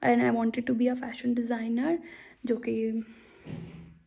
And I wanted to be a fashion designer, जो कि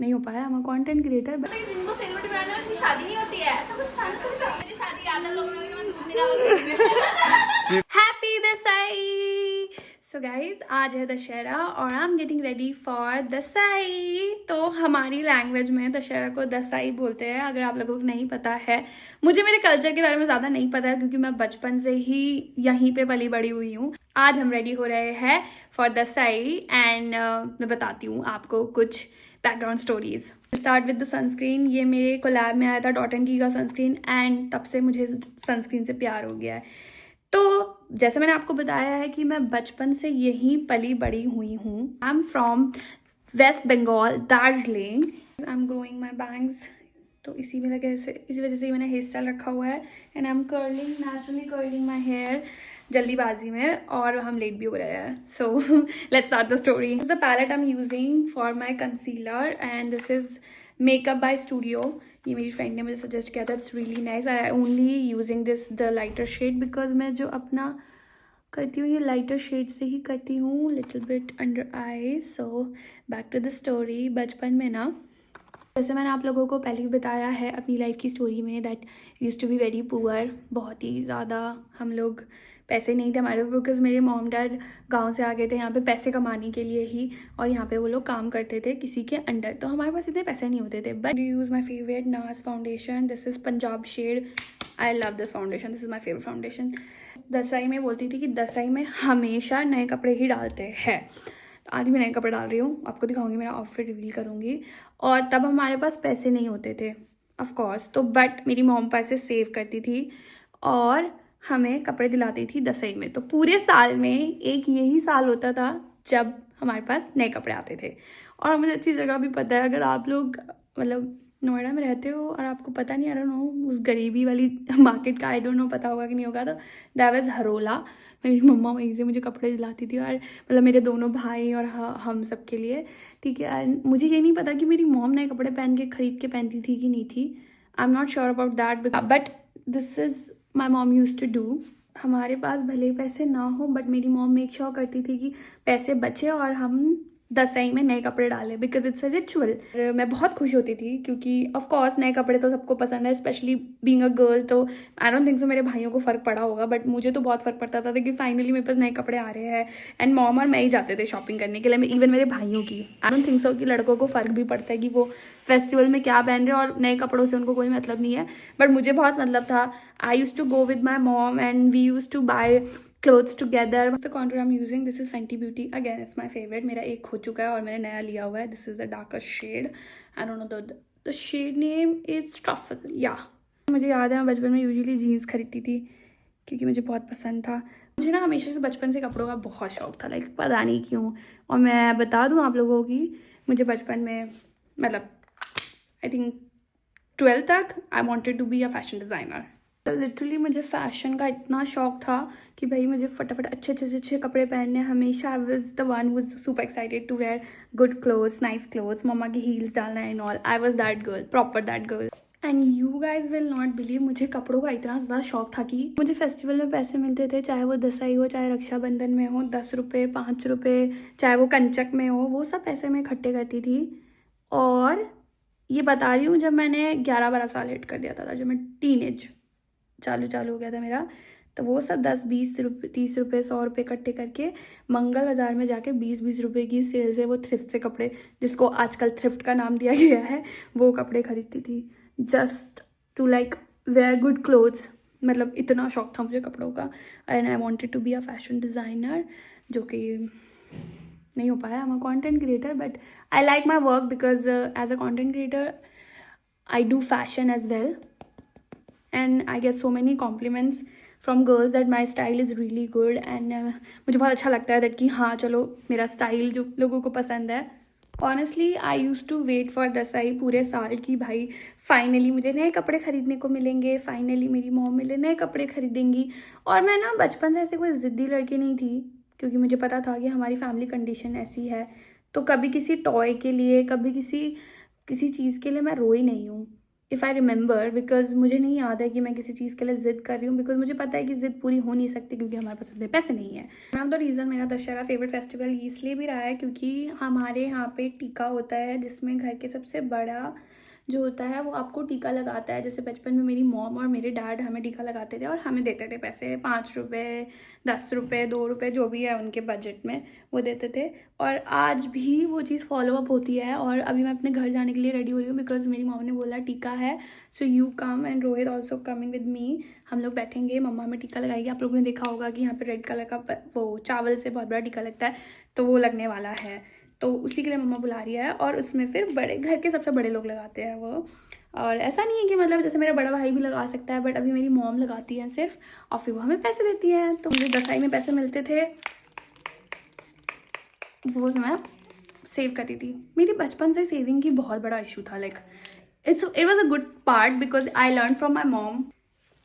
नहीं हो पाया। मैं कंटेंट क्रिएटर। जिनको सेलिब्रिटी बनाना है उनकी शादी नहीं होती है, ऐसा कुछ था ना सिस्टम। मेरी शादी याद है लोगों में कि मैं दूध निकाल हैप्पी दसाई। सो गाइज, आज है दशहरा और I am getting ready for Dashain. तो हमारी लैंग्वेज में दशहरा को दसाई बोलते हैं, अगर आप लोगों को नहीं पता है। मुझे मेरे कल्चर के बारे में ज़्यादा नहीं पता है क्योंकि मैं बचपन से ही यहीं पे पली बड़ी हुई हूँ। आज हम रेडी हो रहे हैं फॉर दसाई एंड मैं बताती हूँ आपको कुछ background stories. Start with the sunscreen. ये मेरे कोलैब में आया था डॉट एंड की का सनस्क्रीन एंड तब से मुझे सनस्क्रीन से प्यार हो गया है। तो जैसे मैंने आपको बताया है कि मैं बचपन से यहीं पली बड़ी हुई हूँ। I am from West Bengal, Darjeeling. I am growing my bangs, तो इसी वजह से ही मैंने हेयर स्टाइल रखा हुआ है and I am curling, naturally curling my hair जल्दीबाजी में, और हम लेट भी हो रहे हैं। So let's start the story. The palette I am using for my concealer and this is makeup by studio. ये मेरी फ्रेंड ने मुझे सजेस्ट किया था। It's really nice. I only using this the lighter shade because मैं जो अपना करती हूँ ये लाइटर शेड से ही करती हूँ, little bit under eye. So back to the story. बचपन में ना, जैसे मैंने आप लोगों को पहले ही बताया है अपनी लाइफ की स्टोरी में, that use to be very poor. बहुत ही ज़्यादा हम लोग, पैसे नहीं थे हमारे बिकॉज मेरे मॉम डैड गांव से आ गए थे यहाँ पे पैसे कमाने के लिए ही, और यहाँ पे वो लोग काम करते थे किसी के अंडर, तो हमारे पास इतने पैसे नहीं होते थे। But you use my favourite NARS foundation. This is Punjab shade. I love this foundation, this is my favourite foundation. दसई में बोलती थी कि दसई में हमेशा नए कपड़े ही डालते हैं। आज मैं नए कपड़े डाल रही हूँ, आपको दिखाऊंगी, मेरा आउटफिट रिवील करूँगी। और तब हमारे पास पैसे नहीं होते थे ऑफ कोर्स, तो बट मेरी मॉम पैसे सेव करती थी और हमें कपड़े दिलाती थी दसई में। तो पूरे साल में एक यही साल होता था जब हमारे पास नए कपड़े आते थे। और मुझे अच्छी जगह भी पता है, अगर आप लोग मतलब नोएडा में रहते हो और आपको पता नहीं, आई डोंट नो उस गरीबी वाली मार्केट का, आई डोंट नो पता होगा कि नहीं होगा, तो दैट वाज हरोला। मेरी मम्मा वहीं से मुझे कपड़े दिलाती थी, और मतलब मेरे दोनों भाई और हम सब के लिए, ठीक है। एंड मुझे ये नहीं पता कि मेरी मॉम नए कपड़े पहन के खरीद के पहनती थी कि नहीं थी। I am not sure about that, but this is my mom use to do. हमारे पास भले पैसे ना हो बट मेरी मॉम मेक श्योर करती थी कि पैसे बचे और हम दसई में नए कपड़े डाले, बिकॉज इट्स अ रिचुअल। मैं बहुत खुश होती थी क्योंकि ऑफ कोर्स नए कपड़े तो सबको पसंद है, स्पेशली बीइंग अ गर्ल। तो आई डोंट थिंक सो मेरे भाइयों को फ़र्क पड़ा होगा, बट मुझे तो बहुत फ़र्क पड़ता था कि फाइनली मेरे पास नए कपड़े आ रहे हैं। एंड मॉम और मैं ही जाते थे शॉपिंग करने के लिए, इवन मेरे भाइयों की। आई डोंट थिंक सो कि लड़कों को फ़र्क भी पड़ता है कि वो फेस्टिवल में क्या पहन रहे हैं, और नए कपड़ों से उनको कोई मतलब नहीं है, बट मुझे बहुत मतलब था। I use to go with my mom and we use to buy clothes together. The contour I'm using, this is Fenty Beauty, again it's my favorite. मेरा एक हो चुका है और मैंने नया लिया हुआ है. This is the darker shade. I don't know the shade name is Truffle. Yeah. मुझे याद है मैं बचपन में यूजुअली जीन्स खरीदती थी क्योंकि मुझे बहुत पसंद था। मुझे ना हमेशा से बचपन से कपड़ों का बहुत शौक था, लाइक पता नहीं क्यों। और मैं बता दूँ आप लोगों की, मुझे बचपन में मतलब आई थिंक 12th तक I wanted to be a fashion designer. तो लिटरली मुझे फ़ैशन का इतना शौक था कि भाई मुझे फटाफट अच्छे कपड़े पहनने। हमेशा I was the one who super excited to wear good clothes, nice clothes, मम्मा की हील्स डालना and all. I was that girl, proper that girl. And you guys will not believe, मुझे कपड़ों का इतना ज़्यादा शौक था कि मुझे फेस्टिवल में पैसे मिलते थे, चाहे वो दसई हो, चाहे रक्षाबंधन में हो, 10 रुपये, 5 रुपये, चाहे वो कंचक में हो, वो सब पैसे मैं इकट्ठे करती थी। और ये बता रही हूँ जब मैंने 11-12 साल हिट कर दिया था, जब मैं टीनेज चालू हो गया था मेरा, तो वो सब 10-20 रुपये, 30 रुपये, 100 रुपये इकट्ठे करके मंगल बाज़ार में जाके 20-20 रुपये की सेल से वो थ्रिफ्ट से कपड़े, जिसको आजकल थ्रिफ्ट का नाम दिया गया है, वो कपड़े खरीदती थी just to like wear good clothes. मतलब इतना शौक था मुझे कपड़ों का and I wanted to be a fashion designer, जो कि नहीं हो पाया। I am a content creator, but I like my work because as a content creator I do fashion as well and I get so many compliments from girls that my style is really good and मुझे बहुत अच्छा लगता है that कि हाँ चलो मेरा style जो लोगों को पसंद है। Honestly, I used to wait for Dasai पूरे साल की, भाई फाइनली मुझे नए कपड़े खरीदने को मिलेंगे, फाइनली मेरी मॉम मेरे नए कपड़े खरीदेंगी। और मैं ना बचपन से ऐसे कोई ज़िद्दी लड़की नहीं थी क्योंकि मुझे पता था कि हमारी फैमिली कंडीशन ऐसी है, तो कभी किसी टॉय के लिए, कभी किसी चीज़ के लिए मैं रोई नहीं हूँ। इफ़ आई रिमेंबर, बिकॉज मुझे नहीं याद है कि मैं किसी चीज़ के लिए ज़िद कर रही हूँ, बिकॉज मुझे पता है कि ज़िद पूरी हो नहीं सकती क्योंकि हमारे पास इतने पैसे नहीं है। वन ऑफ द रीज़न मेरा दशहरा फेवरेट फेस्टिवल इसलिए भी रहा है क्योंकि हमारे यहाँ पे टीका होता है, जिसमें घर के सबसे बड़ा जो होता है वो आपको टीका लगाता है। जैसे बचपन में मेरी मॉम और मेरे डैड हमें टीका लगाते थे और हमें देते थे पैसे, 5 रुपये, 10 रुपये, 2 रुपये, जो भी है उनके बजट में वो देते थे। और आज भी वो चीज़ फॉलो अप होती है। और अभी मैं अपने घर जाने के लिए रेडी हो रही हूँ बिकॉज मेरी मॉम ने बोला टीका है, so you come and Rohit also coming with me. हम लोग बैठेंगे, मम्मा हमें टीका लगाएगी। आप लोगों ने देखा होगा कि यहाँ पर रेड कलर का वो चावल से बहुत बड़ा टीका लगता है, तो वो लगने वाला है, तो उसी के लिए मम्मा बुला रही है। और उसमें फिर बड़े घर के सबसे बड़े लोग लगाते हैं वो। और ऐसा नहीं है कि मतलब जैसे मेरा बड़ा भाई भी लगा सकता है, बट अभी मेरी मॉम लगाती है सिर्फ, और फिर वो हमें पैसे देती है। तो मुझे दसाई में पैसे मिलते थे, वो मैं सेव करती थी। मेरी बचपन से सेविंग की बहुत बड़ा इशू था। Like it was a good part because I learn from my mom.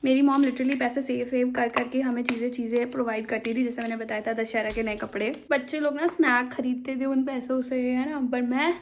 मेरी मॉम लिटरली पैसे सेव कर करके हमें चीज़ें प्रोवाइड करती थी। जैसे मैंने बताया था दशहरा के नए कपड़े, बच्चे लोग ना स्नैक खरीदते थे उन पैसों से, है ना, बट मैं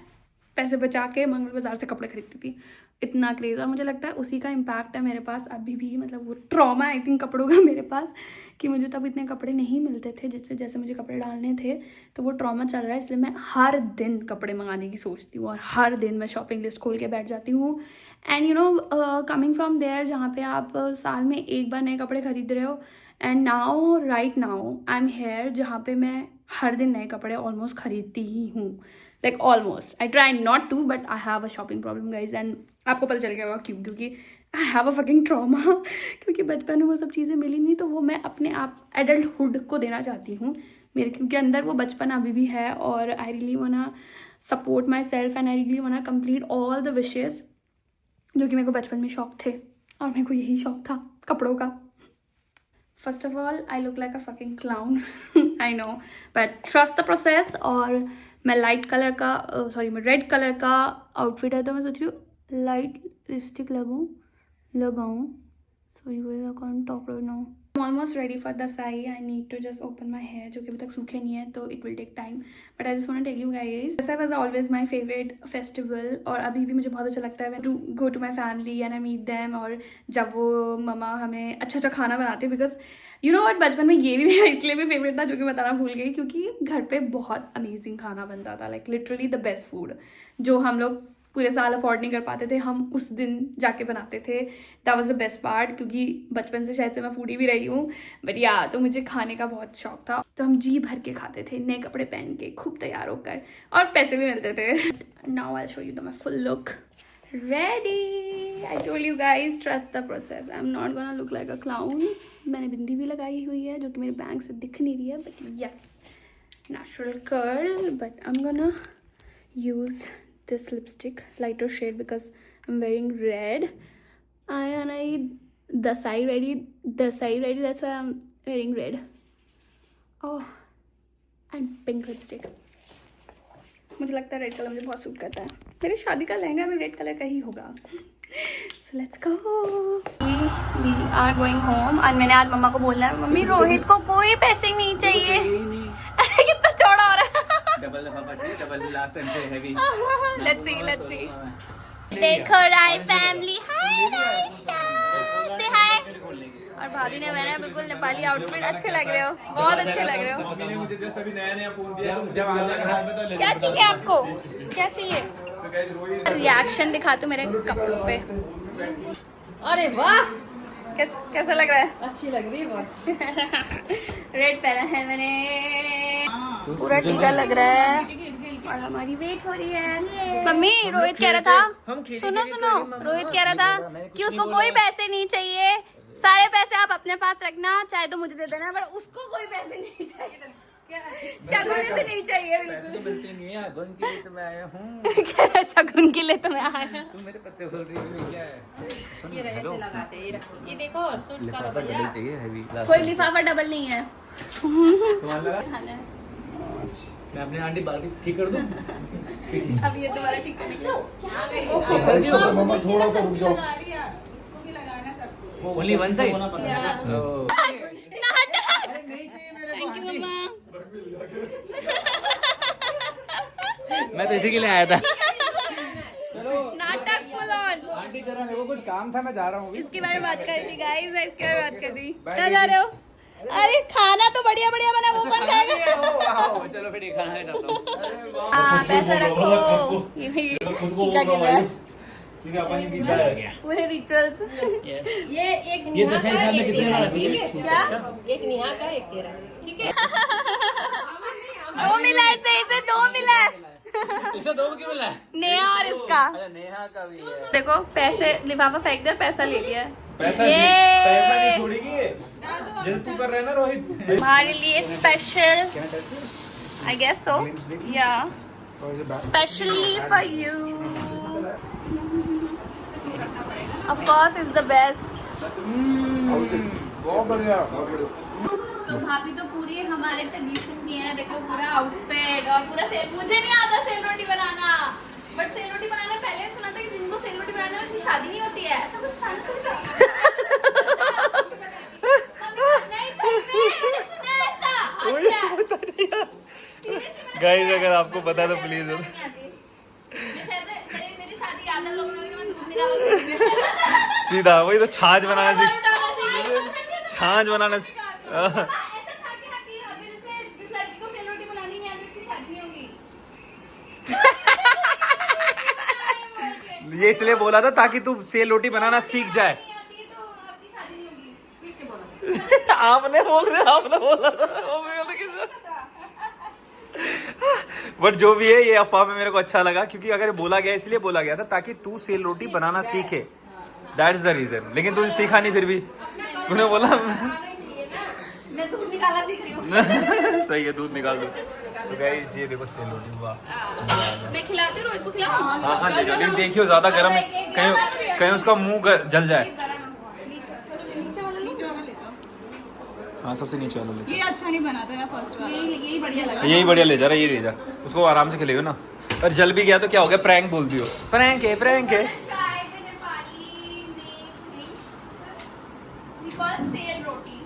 पैसे बचा के मंगल बाजार से कपड़े खरीदती थी। इतना क्रेज, और मुझे लगता है उसी का इम्पैक्ट है मेरे पास अभी भी। मतलब वो ट्रॉमा आई थिंक कपड़ों का मेरे पास, कि मुझे तब इतने कपड़े नहीं मिलते थे जैसे मुझे कपड़े डालने थे, तो वो ट्रॉमा चल रहा है। इसलिए मैं हर दिन कपड़े मंगाने की सोचती हूँ और हर दिन मैं शॉपिंग लिस्ट खोल के बैठ जाती हूँ। And you know coming from there, जहाँ पे आप साल में एक बार नए कपड़े खरीद रहे हो, and now right now I am here जहाँ पे मैं हर दिन नए कपड़े ऑलमोस्ट खरीदती ही हूँ। Like almost, I try not to, but I have a shopping problem guys. And आपको पता चल गया होगा क्यों, क्योंकि I have a fucking trauma क्योंकि बचपन में वो सब चीज़ें मिली नहीं, तो वो मैं अपने आप एडल्टहुड को देना चाहती हूँ मेरे, क्योंकि अंदर वो बचपन अभी भी है। और आई रियली वाना support my self and I really वाना कंप्लीट ऑल द विशेज़ जो कि मेरे को बचपन में शौक थे, और मेरे को यही शौक था कपड़ों का। First of all I look like a fucking clown, I know, but trust the process. और मैं लाइट कलर का मैं रेड कलर का आउटफिट है, तो मैं सोच रही हूँ लाइट लिपस्टिक लगाऊँ। सॉरी वो कौन top right now. I'm almost ready for the sai. I need to just open my hair, जो कि अभी तक सूखे नहीं है, तो it will take time. But I just want to tell you guys, Dasai was always my favorite festival, और अभी भी मुझे बहुत अच्छा लगता है to go to my family and I meet them, और जब वो मम्मा हमें अच्छा खाना बनाते हैं, because you know what, बचपन में ये भी मेरा इसलिए भी फेवरेट था जो कि बताना भूल गई, क्योंकि घर पे बहुत अमेजिंग खाना बनता था। Like literally the best food जो हम लोग पूरे साल अफोर्ड नहीं कर पाते थे, हम उस दिन जाके बनाते थे। That was the best part, क्योंकि बचपन से शायद से मैं फूडी भी रही हूँ, बट या तो मुझे खाने का बहुत शौक था। तो हम जी भर के खाते थे, नए कपड़े पहन के, खूब तैयार होकर, और पैसे भी मिलते थे। Now I show you the my full look. Ready, I told you guys, trust the process, I am not gonna look like a clown. मैंने बिंदी भी लगाई हुई है जो कि मेरे बैंक से दिख नहीं रही है, but yes, natural curl. But I am gonna use this lipstick, lighter shade, because I'm wearing red. The side ready, that's why I'm wearing red. Oh, and pink lipstick. मुझे लगता है रेड कलर मुझे बहुत suit करता है। मेरी शादी का लहंगा भी रेड कलर का ही होगा। So let's go. We are going home, और मैंने आज मम्मा को बोलना है, मम्मी रोहित को कोई पैसे नहीं चाहिए। अरे कितना चौड़ा हो रहा है। डबल लास्ट टाइम से हैवी। Let's see. देखो राय फैमिली, हाय रायशा, से हाय। और भाभी ने मैंने बिल्कुल नेपाली आउटफिट, अच्छे लग रहे हो, बहुत अच्छे लग रहे हो। भाभी ने मुझे जस्ट अभी नया फोन दिया, जब आ जाएगा हाथ में तो ले। क्या चाहिए आपको, क्या चाहिए? रिएक्शन दिखा तू मेरे कपड़ों पे। अरे वाह, कैसा लग रहा है? अच्छी लग रही है बहुत। रेड पहना है मैंने, पूरा टीका लग रहा है, और हमारी वेट हो रही है। मम्मी रोहित कह रहा था, सुनो रोहित कह रहा था कि उसको कोई पैसे नहीं चाहिए, सारे पैसे आप अपने पास रखना, चाहे तो मुझे दे देना, पर उसको कोई पैसे नहीं चाहिए। शगुन से नहीं चाहिए बिल्कुल। तो मिलते नहीं है, शगुन के लिए तो मैं आया हूँ। कह रहा शगुन के लिए तो मैं आया। तुम मेरे पत्ते खोल रही हो क्या है? ये ऐसे लगाते हैं, ये देखो सूट का लिफाफा डबल चाहिए हैवी। कोई लिफाफा डबल नहीं है। तुम्हारा लगा? मैं अपने आंटी बाल ठीक कर दूं? अब ये तुम्हारा ठीक करने मम्मा थोड़ा सा रुक जाओ। इसको भी लगाना सबको। Only one side. Thank you मम्मा। मैं तो इसी के लिए आया था। नाटक फुल ऑन। आंटी जरा, मेरे को कुछ काम था, मैं जा रहा हूँ। इसके बारे में बात कर रही गाइस, मैं इसके बारे में बात कर रही। क्या जा रहे हो? अरे खाना तो बढ़िया बढ़िया बना, वो कौन खाएगा? चलो फिर ये खाना है तो। हाँ पैसा रखो। ये भी टीका गिर रहा है। ठीक है, अपन भी जा गया। पूरे रिचुअल्स। ये एक ये दशहरे साहब में कितने बार आती है? क्या? एक निहा का एक तेरा, ठीक है? दो मिला है, सही से दो मिला है। इसे दो क्यों मिला है? नेहा और इसका। अच्छा, नेहा का भी है। देखो पैसे, लिफाफा फेंक दिया, पैसा ले लिया। पैसा नहीं छोड़ेगी। जल्दी कर रहे हैं ना रोहित। हमारे लिए स्पेशल, आई गेस सो, या specially for you, of course is the best. बहुत बढ़िया, बहुत बढ़िया। सो भाभी तो पूरी हमारे ट्रेडिशन की है, देखो पूरा आउटफिट और पूरा सेल। मुझे नहीं आता सेल रोटी बनाना, बट सेल रोटी बनाना पहले सुना था कि जिनको सेल रोटी बनाना है उनकी शादी नहीं होती है, ऐसा कुछ था ना सिस्टम? नहीं सही में मैंने सुना है ऐसा। गाइस अगर आपको पता तो प्लीज। मेरी शादी याद है लोगों में, मैं दूध निकाला सीधा वही तो छाछ बनाना सीख, छाछ बनाना सीख। ऐसा था कि अगर जिस लड़की को सेल रोटी बनानी नहीं आती उसकी शादी नहीं होगी। ये इसलिए बोला था ताकि तू सेल रोटी बनाना सीख जाए। नहीं आती तो आपकी शादी नहीं होगी। किसने बोला? आपने बोला था। बट जो भी है, ये अफवाह में मेरे को अच्छा लगा, क्योंकि अगर बोला गया इसलिए बोला गया था ताकि तू सेल रोटी बनाना सीखे। That is the reason. लेकिन तूने सीखा नहीं, फिर भी तूने बोला। मैं दूध निकाला सीख रही हूँ। सही है, दूध निकाल दो। तो गाइस ये देखो सेल रोटी हुआ। मैं खिलाती हूँ रोहित को, खिलाऊँ? हाँ हाँ, लेकिन देखियो ज्यादा गर्म है, कहीं उसका मुंह जल जाए। हाँ सबसे नीचे वाला ले। ये अच्छा नहीं बनाता है फर्स्ट वाला, यही बढ़िया लगा। यही बढ़िया ले जा रहा, ये ले जा। उसको आराम से खिलाइयो ना। और जल भी गया तो क्या हो गया, प्रैंक बोल दियो। प्रैंक है, प्रैंक है। सेल रोटी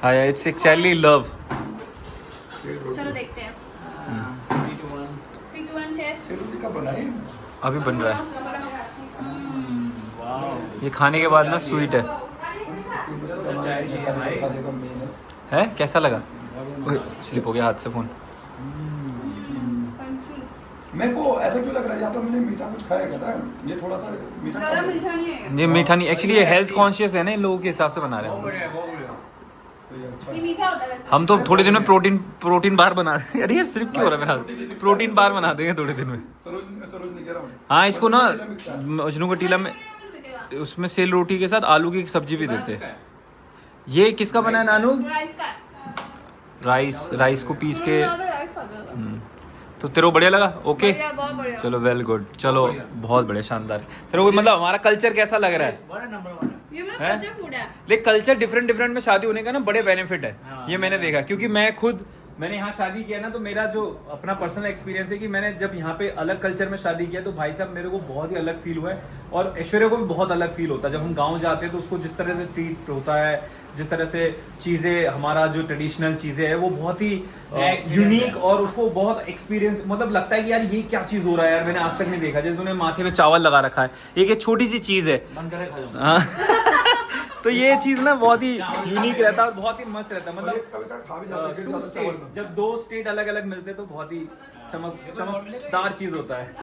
हाँ, इट्स एक्चुअली लव। चलो देखते हैं। 3 2 1 चेस। सेल रोटी कब बनाई? अभी बन रहा है। ये खाने के बाद ना स्वीट है कैसा लगा? स्लिप हो गया हाथ से फोन। मेरे को ऐसा क्यों लग रहा है, या तो मैंने मीठा कुछ खाया क्या था? ये थोड़ा सा मीठा ज़्यादा मीठा नहीं है ये मीठा नहीं, एक्चुअली ये हेल्थ कॉन्शियस है ना, इन लोगों के हिसाब से बना रहे हैं। ये मीठा होता है वैसे। हम तो थोड़े दिन में प्रोटीन बार बना देंगे। अरे यार सिर्फ क्यों हो रहा है मेरा? प्रोटीन बार बना देंगे थोड़े दिन में। सरोज नहीं कह रहा हूँ। हाँ, इसको ना मजनू का टीला में उसमें सेल रोटी के साथ आलू की सब्जी भी देते हैं। ये किसका बना है नानू? राइस का। राइस को पीस के। तो तेरे को बढ़िया लगा? ओके बढ़िया, बहुत बढ़िया। चलो, वेल गुड। चलो बहुत बढ़िया, शानदार। तेरे को मतलब हमारा कल्चर कैसा लग रहा है? ये मेरा हैं? कल्चर फूड है। लेकिन कल्चर डिफरेंट में शादी होने का ना बड़े बेनिफिट है। ये मैंने देखा, क्योंकि मैंने यहाँ शादी किया ना, तो मेरा जो अपना पर्सनल एक्सपीरियंस है कि मैंने जब यहाँ पे अलग कल्चर में शादी किया तो भाई साहब मेरे को बहुत ही अलग फील हुआ है। और ऐश्वर्या को भी बहुत अलग फील होता है। जब हम गाँव जाते हैं तो उसको जिस तरह से ट्रीट होता है, जिस तरह से चीजें, हमारा जो ट्रेडिशनल चीजें है वो बहुत ही यूनिक, और उसको बहुत एक्सपीरियंस, मतलब लगता है कि यार ये क्या चीज हो रहा है यार, मैंने आज तक नहीं देखा। जैसे तूने माथे में चावल लगा रखा है, एक छोटी सी चीज है। हाँ। तो ये चीज ना बहुत ही यूनिक रहता है और बहुत ही मस्त रहता है। मतलब कभी खा भी जाते हैं, 2 स्टेट्स, जब 2 स्टेट अलग अलग मिलते हैं तो बहुत ही चमकदार चीज होता है।